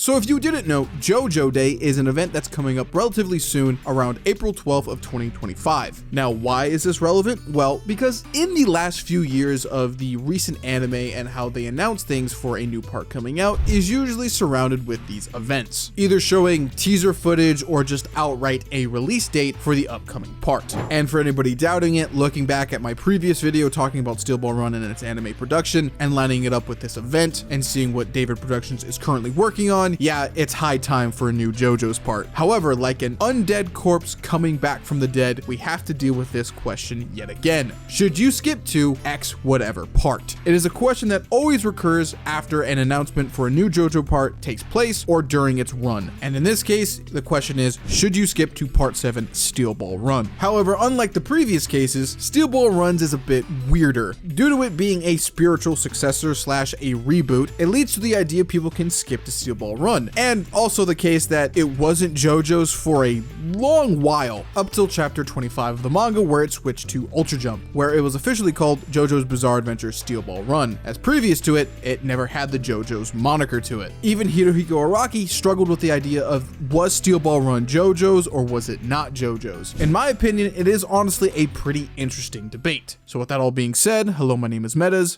So if you didn't know, JoJo Day is an event that's coming up relatively soon around April 12th of 2025. Now, why is this relevant? Well, because in the last few years of the recent anime and how they announce things for a new part coming out is usually surrounded with these events, either showing teaser footage or just outright a release date for the upcoming part. And for anybody doubting it, looking back at my previous video talking about Steel Ball Run and its anime production and lining it up with this event and seeing what David Productions is currently working on, yeah, it's high time for a new JoJo's part. However, like an undead corpse coming back from the dead, we have to deal with this question yet again. Should you skip to X whatever part? It is a question that always recurs after an announcement for a new JoJo part takes place or during its run. And in this case, the question is, should you skip to part 7 Steel Ball Run? However, unlike the previous cases, Steel Ball Runs is a bit weirder. Due to it being a spiritual successor slash a reboot, it leads to the idea people can skip to Steel Ball Run. And also the case that it wasn't JoJo's for a long while, up till chapter 25 of the manga where it switched to Ultra Jump, where it was officially called JoJo's Bizarre Adventure Steel Ball Run, as previous to it, it never had the JoJo's moniker to it. Even Hirohiko Araki struggled with the idea of, was Steel Ball Run JoJo's or was it not JoJo's? In my opinion, it is honestly a pretty interesting debate. So with that all being said, hello, my name is Metas.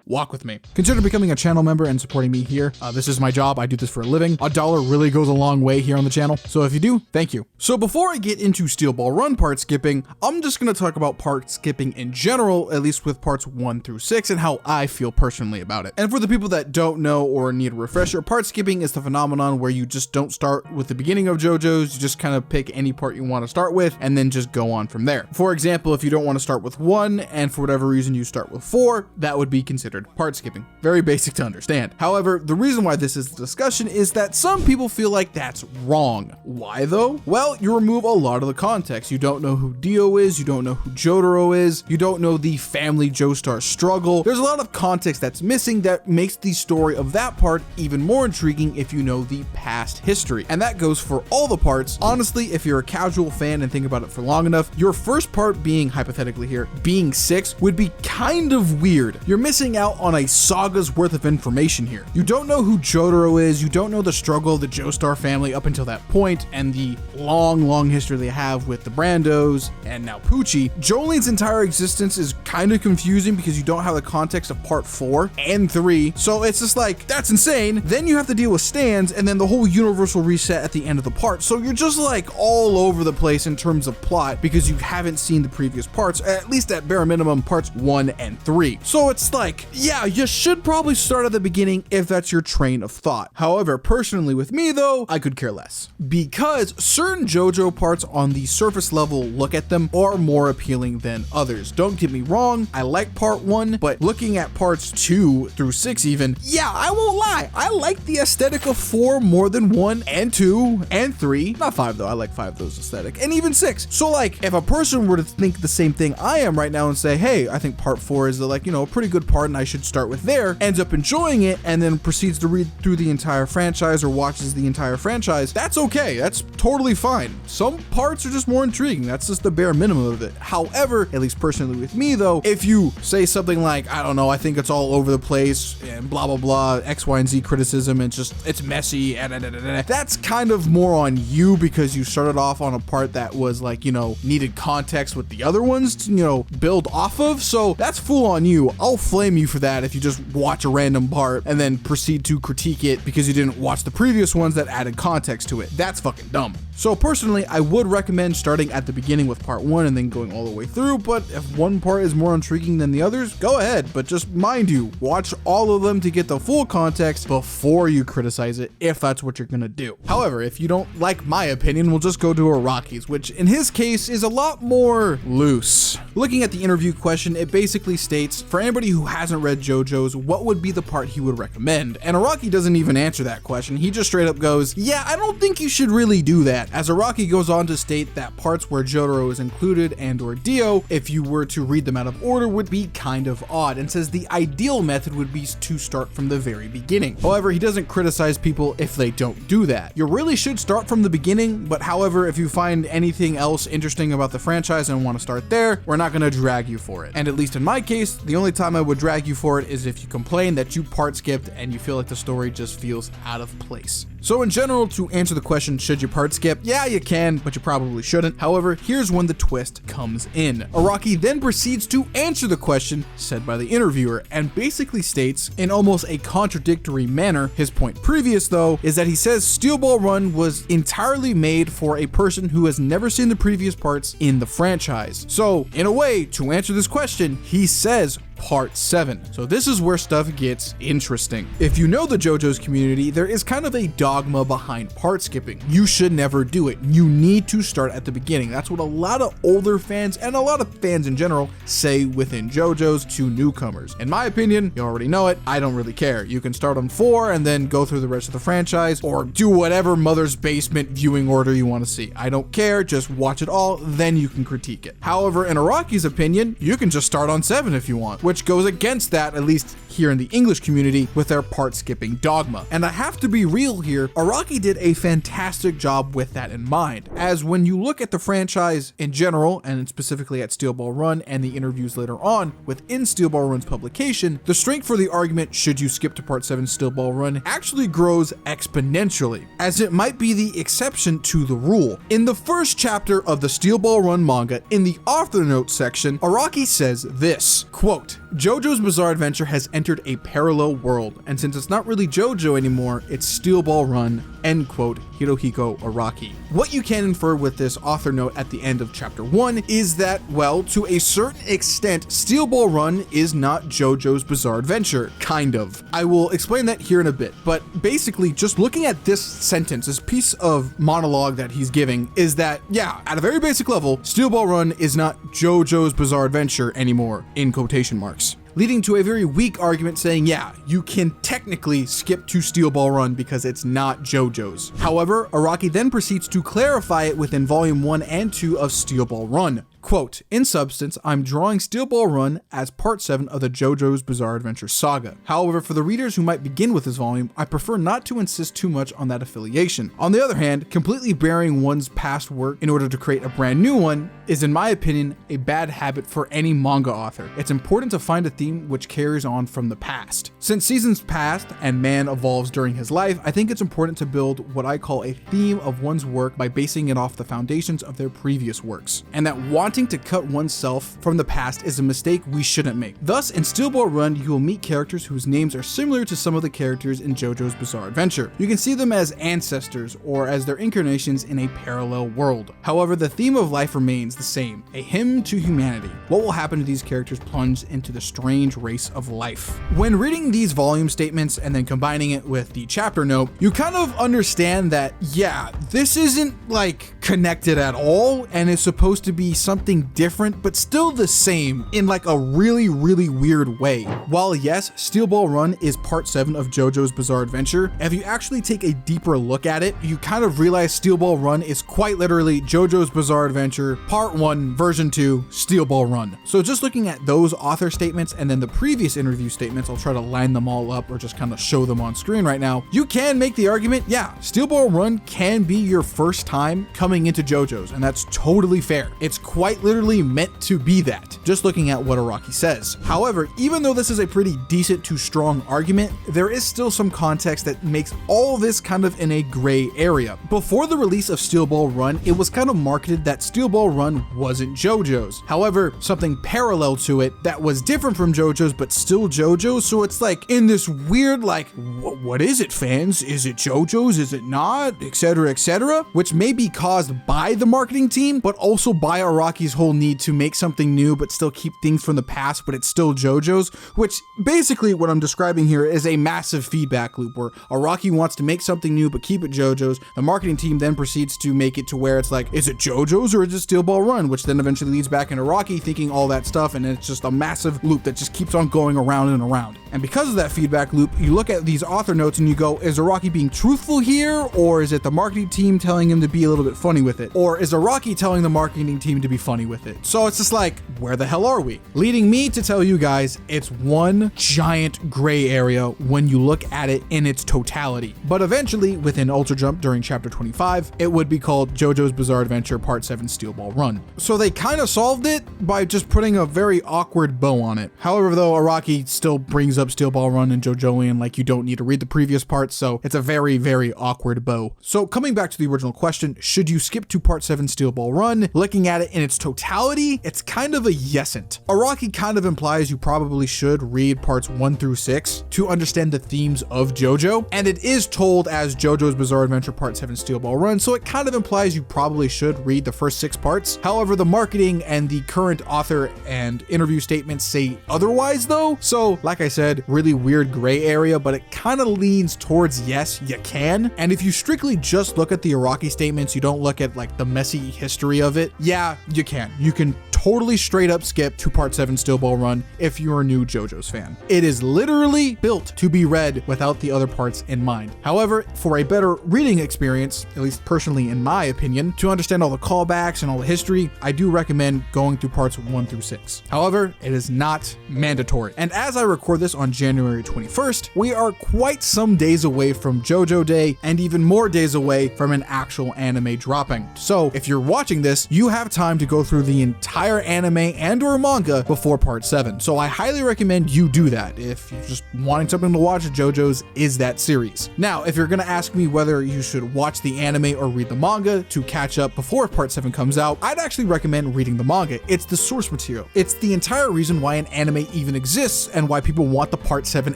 Walk with me. Consider becoming a channel member and supporting me here. This is my job. I do this for a living. $1 really goes a long way here on the channel. So if you do, thank you. So before I get into Steel Ball Run part skipping, I'm just going to talk about part skipping in general, at least with parts 1 through 6 and how I feel personally about it. And for the people that don't know or need a refresher, part skipping is the phenomenon where you just don't start with the beginning of JoJo's. You just kind of pick any part you want to start with and then just go on from there. For example, if you don't want to start with 1 and for whatever reason you start with 4, that would be considered part skipping. Very basic to understand. However, the reason why this is the discussion is that some people feel like that's wrong. Why though? Well, you remove a lot of the context. You don't know who Dio is, you don't know who Jotaro is, you don't know the family Joestar struggle. There's a lot of context that's missing that makes the story of that part even more intriguing if you know the past history. And that goes for all the parts. Honestly, if you're a casual fan and think about it for long enough, your first part being, hypothetically here, being 6 would be kind of weird. You're missing out on a saga's worth of information here. You don't know who Jotaro is, you don't know the struggle of the Joestar family up until that point, and the long history they have with the Brandos, and now Pucci. Jolene's entire existence is kind of confusing because you don't have the context of part 4 and 3, so it's just like, that's insane. Then you have to deal with stands, and then the whole universal reset at the end of the part, so you're just like all over the place in terms of plot because you haven't seen the previous parts, at least at bare minimum parts 1 and 3. So it's like, yeah, you should probably start at the beginning if that's your train of thought. However, personally with me though, I could care less. Because certain JoJo parts on the surface level look at them are more appealing than others. Don't get me wrong, I like part 1, but looking at parts 2 through 6 even, yeah, I won't lie, I like the aesthetic of 4 more than 1 and 2 and 3. Not 5 though, I like 5 those aesthetic, and even 6. So like, if a person were to think the same thing I am right now and say, hey, I think part 4 is like, you know, a pretty good part and I should start with there, ends up enjoying it and then proceeds to read through the entire franchise or watches the entire franchise, that's okay. That's totally fine. Some parts are just more intriguing. That's just the bare minimum of it. However, at least personally with me though, if you say something like, I don't know, I think it's all over the place and blah, blah, blah, X, Y, and Z criticism, and just, it's messy, that's kind of more on you because you started off on a part that was like, you know, needed context with the other ones to, you know, build off of. So that's full on you. I'll flame you for that if you just watch a random part and then proceed to critique it because you didn't watch the previous ones that added context to it. That's fucking dumb. So personally, I would recommend starting at the beginning with part 1 and then going all the way through, but if one part is more intriguing than the others, go ahead. But just mind you, watch all of them to get the full context before you criticize it, if that's what you're gonna do. However, if you don't like my opinion, we'll just go to Araki's, which in his case is a lot more loose. Looking at the interview question, it basically states, for anybody who hasn't read JoJo's, what would be the part he would recommend? And Araki doesn't even answer that question. He just straight up goes, yeah, I don't think you should really do that. As Araki goes on to state that parts where Jotaro is included and or Dio, if you were to read them out of order, would be kind of odd, and says the ideal method would be to start from the very beginning. However, he doesn't criticize people if they don't do that. You really should start from the beginning, but however, if you find anything else interesting about the franchise and want to start there, we're not going to drag you for it. And at least in my case, the only time I would drag you for it is if you complain that you part skipped and you feel like the story just feels out of place. So in general, to answer the question, should you part skip? Yeah, you can, but you probably shouldn't. However, here's when the twist comes in. Araki then proceeds to answer the question said by the interviewer and basically states in almost a contradictory manner. His point previous though is that he says Steel Ball Run was entirely made for a person who has never seen the previous parts in the franchise. So in a way, to answer this question, he says Part 7. So this is where stuff gets interesting. If you know the JoJo's community, there is kind of a dogma behind part skipping. You should never do it. You need to start at the beginning. That's what a lot of older fans and a lot of fans in general say within JoJo's to newcomers. In my opinion, you already know it, I don't really care. You can start on 4 and then go through the rest of the franchise, or do whatever Mother's Basement viewing order you want to see. I don't care, just watch it all, then you can critique it. However, in Araki's opinion, you can just start on 7 if you want, which goes against that, at least here in the English community, with their part skipping dogma. And I have to be real here, Araki did a fantastic job with that in mind, as when you look at the franchise in general, and specifically at Steel Ball Run and the interviews later on within Steel Ball Run's publication, the strength for the argument, should you skip to part 7 Steel Ball Run, actually grows exponentially, as it might be the exception to the rule. In the first chapter of the Steel Ball Run manga, in the author notes section, Araki says this, quote, JoJo's Bizarre Adventure has entered a parallel world, and since it's not really JoJo anymore, it's Steel Ball Run, end quote, Hirohiko Araki. What you can infer with this author note at the end of chapter 1 is that, well, to a certain extent, Steel Ball Run is not JoJo's Bizarre Adventure, kind of. I will explain that here in a bit, but basically just looking at this sentence, this piece of monologue that he's giving, is that, yeah, at a very basic level, Steel Ball Run is not JoJo's Bizarre Adventure anymore, in quotation marks. Leading to a very weak argument saying, yeah, you can technically skip to Steel Ball Run because it's not JoJo's. However, Araki then proceeds to clarify it within volume 1 and 2 of Steel Ball Run. Quote, in substance, I'm drawing Steel Ball Run as part 7 of the JoJo's Bizarre Adventure saga. However, for the readers who might begin with this volume, I prefer not to insist too much on that affiliation. On the other hand, completely burying one's past work in order to create a brand new one is, in my opinion, a bad habit for any manga author. It's important to find a theme which carries on from the past. Since seasons passed and man evolves during his life, I think it's important to build what I call a theme of one's work by basing it off the foundations of their previous works, and that wanting to cut oneself from the past is a mistake we shouldn't make. Thus, in Steel Ball Run, you will meet characters whose names are similar to some of the characters in JoJo's Bizarre Adventure. You can see them as ancestors or as their incarnations in a parallel world. However, the theme of life remains the same, a hymn to humanity. What will happen to these characters plunged into the strange race of life? When reading these volume statements and then combining it with the chapter note, you kind of understand that, yeah, this isn't like connected at all, and it's supposed to be something different, but still the same in like a really, really weird way. While yes, Steel Ball Run is part 7 of JoJo's Bizarre Adventure, if you actually take a deeper look at it, you kind of realize Steel Ball Run is quite literally JoJo's Bizarre Adventure, part 1, version 2, Steel Ball Run. So just looking at those author statements and then the previous interview statements, I'll try to line them all up or just kind of show them on screen right now. You can make the argument, yeah, Steel Ball Run can be your first time coming into JoJo's, and that's totally fair. It's quite literally meant to be that, just looking at what Araki says. However, even though this is a pretty decent to strong argument, there is still some context that makes all this kind of in a gray area. Before the release of Steel Ball Run, it was kind of marketed that Steel Ball Run wasn't JoJo's. However, something parallel to it that was different from JoJo's but still JoJo's, so it's like in this weird like, what is it, fans? Is it JoJo's? Is it not? Etc, etc, which may be caused caused by the marketing team, but also by Araki's whole need to make something new, but still keep things from the past, but it's still JoJo's, which basically what I'm describing here is a massive feedback loop where Araki wants to make something new, but keep it JoJo's. The marketing team then proceeds to make it to where it's like, is it JoJo's or is it Steel Ball Run? Which then eventually leads back into Araki thinking all that stuff, and it's just a massive loop that just keeps on going around and around. And because of that feedback loop, you look at these author notes and you go, is Araki being truthful here? Or is it the marketing team telling him to be a little bit funny with it? Or is Araki telling the marketing team to be funny with it? So it's just like, where the hell are we? Leading me to tell you guys, it's one giant gray area when you look at it in its totality. But eventually, within Ultra Jump during chapter 25, it would be called JoJo's Bizarre Adventure Part 7 Steel Ball Run. So they kind of solved it by just putting a very awkward bow on it. However, though, Araki still brings up Steel Ball Run and JoJoian like you don't need to read the previous parts, so it's a very, very awkward bow. So coming back to the original question, should you skip to Part 7 Steel Ball Run? Looking at it in its totality, it's kind of a yesn't. Araki kind of implies you probably should read parts 1 through 6 to understand the themes of JoJo, and it is told as JoJo's Bizarre Adventure Part 7 Steel Ball Run, so it kind of implies you probably should read the first 6 parts. However, the marketing and the current author and interview statements say otherwise though, so like I said, really weird gray area, but it kind of leans towards yes, you can. And if you strictly just look at the Araki statements, you don't look at like the messy history of it, yeah, you can. You can totally straight up skip to Part 7 Steel Ball Run if you're a new JoJo's fan. It is literally built to be read without the other parts in mind. However, for a better reading experience, at least personally in my opinion, to understand all the callbacks and all the history, I do recommend going through parts 1 through 6. However, it is not mandatory. And as I record this on January 21st, we are quite some days away from JoJo Day and even more days away from an actual anime dropping. So if you're watching this, you have time to go through the entire anime and or manga before part 7. So I highly recommend you do that if you're just wanting something to watch. JoJo's is that series. Now, if you're gonna ask me whether you should watch the anime or read the manga to catch up before part 7 comes out, I'd actually recommend reading the manga. It's the source material. It's the entire reason why an anime even exists and why people want the part 7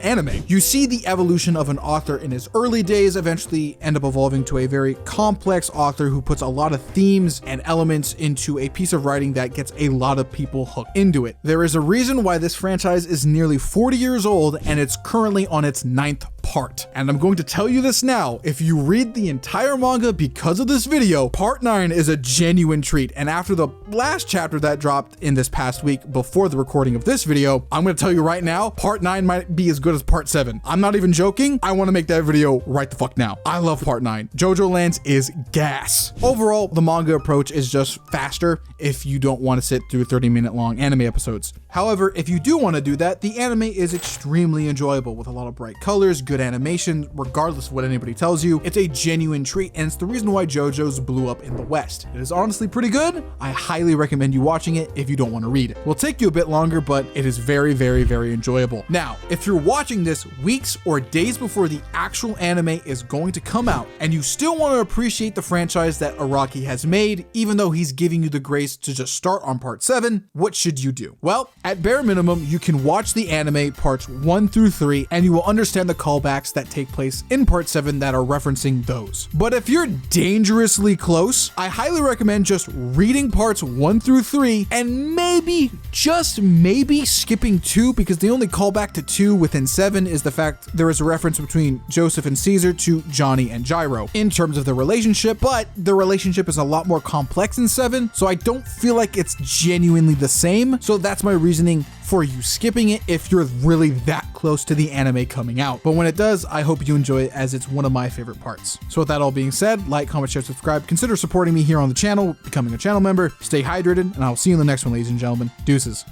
anime. You see the evolution of an author in his early days eventually end up evolving to a very complex author who puts a lot of themes and elements into a piece of writing that gets a lot of people hooked into it. There is a reason why this franchise is nearly 40 years old and it's currently on its 9th part. And I'm going to tell you this now, if you read the entire manga because of this video, part 9 is a genuine treat. And after the last chapter that dropped in this past week before the recording of this video, I'm going to tell you right now, part 9 might be as good as part 7. I'm not even joking. I want to make that video right the fuck now. I love part 9. JoJo Lands is gas. Overall, the manga approach is just faster if you don't want to sit through 30-minute long anime episodes. However, if you do want to do that, the anime is extremely enjoyable with a lot of bright colors, good animation, regardless of what anybody tells you. It's a genuine treat, and it's the reason why JoJo's blew up in the West. It is honestly pretty good. I highly recommend you watching it if you don't want to read it. It will take you a bit longer, but it is very, very, very enjoyable. Now, if you're watching this weeks or days before the actual anime is going to come out, and you still want to appreciate the franchise that Araki has made, even though he's giving you the grace to just start on part 7, what should you do? Well, at bare minimum, you can watch the anime parts 1 through 3, and you will understand the callbacks that take place in part 7 that are referencing those. But if you're dangerously close, I highly recommend just reading parts 1 through 3 and maybe, just maybe, skipping 2, because the only callback to 2 within 7 is the fact there is a reference between Joseph and Caesar to Johnny and Gyro in terms of the relationship, but the relationship is a lot more complex in 7, so I don't feel like it's genuinely the same. So that's my reasoning for you skipping it if you're really that close to the anime coming out. But when it does, I hope you enjoy it, as it's one of my favorite parts. So with that all being said, like, comment, share, subscribe, consider supporting me here on the channel, becoming a channel member, stay hydrated, and I'll see you in the next one, ladies and gentlemen. Deuces.